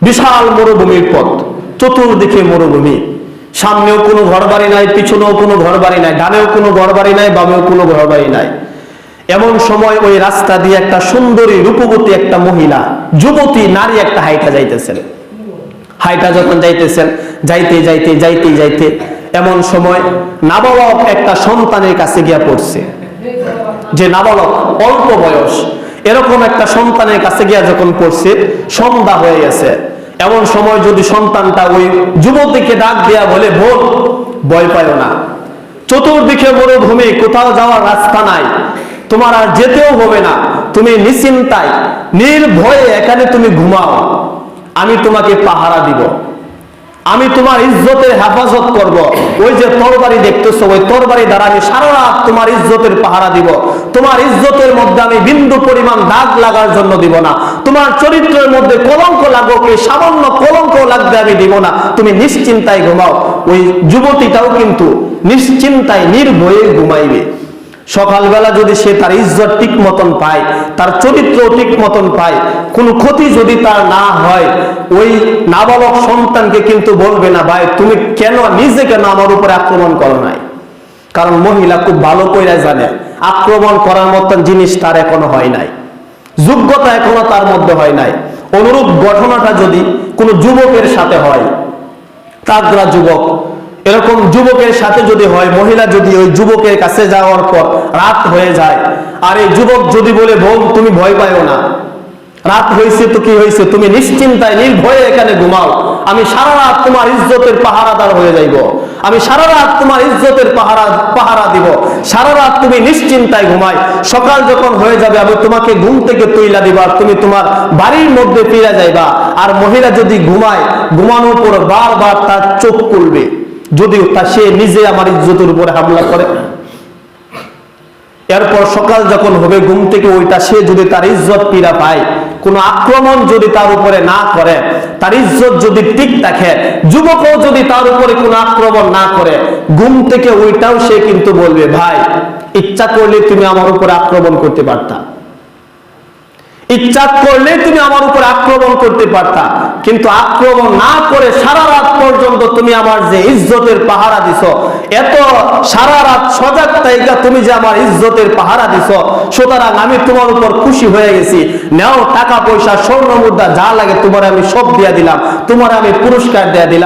বিশাল মরুভূমির পথ, চতুর্দিকে মরুভূমি, সামনেও কোনো ঘরবাড়ি নাই, পিছনেও কোনো ঘরবাড়ি নাই, ডানেও কোনো ঘরবাড়ি নাই, বামেও কোনো ঘরবাড়ি নাই। এমন সময় ওই রাস্তা দিয়ে একটা সুন্দরী রূপবতী একটা মহিলা, যুবতী নারী একটা হাইটা যাইতেছেন। হাইটা যখন যাইতেছেন, যাইতে যাইতে যাইতে যাইতে এমন সময় নাবালক একটা সন্তানের কাছে গিয়া পড়ছে। যে নাবালক, অল্প বয়স, এরকম একটা সন্তানের কাছে গিয়া যখন পড়ছে, সন্ধ্যা হয়ে গেছে। এমন সময় যদি সন্তানটা ওই যুবতীকে ডাক দিয়া বলে, বোন ভয় পাইও না, চতুর্দিকে মরুভূমি, কোথাও যাওয়ার রাস্তা নাই, তোমার আর যেতেও হবে না, তুমি নিশ্চিন্তায় নির্ভয়ে এখানে তুমি ঘুমাও, আমি তোমাকে পাহারা দিব, আমি তোমার ইজ্জতের হেফাজত করব। ওই যে তরবারি দেখতেছো, ওই তরবারি দ্বারা আমি সারা রাত তোমার ইজ্জতের পাহারা দিব। তোমার ইজ্জতের মধ্যে আমি বিন্দু পরিমাণ দাগ লাগার জন্য দিব না। তোমার চরিত্রের মধ্যে কলঙ্ক লাগুক, এই সামান্য কলঙ্ক লাগবে আমি দিব না। তুমি নিশ্চিন্তায় ঘুমাও। ওই যুবতীটাও কিন্তু নিশ্চিন্তায় নির্ভয়ে ঘুমাইবে। সকালবেলা যদি সে তার ইজ্জত ঠিক মতন পায়, তার চরিত্র ঠিক মতন পায়, কোনো ক্ষতি যদি তার না হয়, ওই নাবালক সন্তানকে কিন্তু বলবে না, ভাই তুমি কেন নিজে কেন আমার উপরে আক্রমণ করো নাই। কারণ মহিলা খুব ভালো করে জানে আক্রমণ করার মতন জিনিস তার এখনো হয় নাই, যোগ্যতা এখনো তার মধ্যে হয় নাই। অনুরূপ ঘটনাটা যদি কোনো যুবকের সাথে হয়, তাগড়া যুবক, এরকম যুবকের সাথে যদি হয়, মহিলা যদি ওই যুবকের কাছে যাওয়ার পর রাত হয়ে যায়, আর এই যুবক যদি বলে, বোন তুমি ভয় পাইও না, রাত হয়েছে তো কি হয়েছে, তুমি নিশ্চিন্তায় নির্ভয়ে এখানে ঘুমাও, আমি সারা রাত তোমার ইজ্জতের পাহারাদার হয়ে যাইব, আমি সারা রাত তোমার ইজ্জতের পাহারা দিব, সারা রাত তুমি নিশ্চিন্তায় ঘুমাই, সকাল যখন হয়ে যাবে আমি তোমাকে ঘুম থেকে তুইলা দিব, আর তুমি তোমার বাড়ির মধ্যে ফিরে যাইবা। আর মহিলা যদি ঘুমায়, ঘুমানোর পর বারবার তার চোখ খুলবে, যদি সে নিজে আমার ইজ্জতের উপরে হামলা করে। এরপর সকাল যখন হবে, ঘুম থেকে ওইটা সে যদি তার ইজ্জত ফিরা পায়, কোনো আক্রমণ যদি তার উপরে না করে, তার ইজ্জত যদি ঠিক থাকে, যুবকও যদি তার উপরে কোনো আক্রমণ না করে, ঘুম থেকে ওইটাও সে কিন্তু বলবে, ভাই ইচ্ছা করলে তুমি আমার উপরে আক্রমণ করতে পারতা, ইচ্ছা করলে তুমি আমার উপর আক্রমণ করতে পারতা, কিন্তু আক্রমণ না করে সারা রাত পর্যন্ত তুমি আমার যে ইজ্জতের পাহারা দিছো, এত সারা রাত সজাগ থাইকা তুমি যে আমার ইজ্জতের পাহারা দিছো, সুতরাং আমি তোমার উপর খুশি হয়ে গেছি। নাও টাকা পয়সা, স্বর্ণ মুদ্রা যা লাগে তোমার আমি সব দিয়া দিলাম, তোমার আমি পুরস্কার দিয়া দিলাম।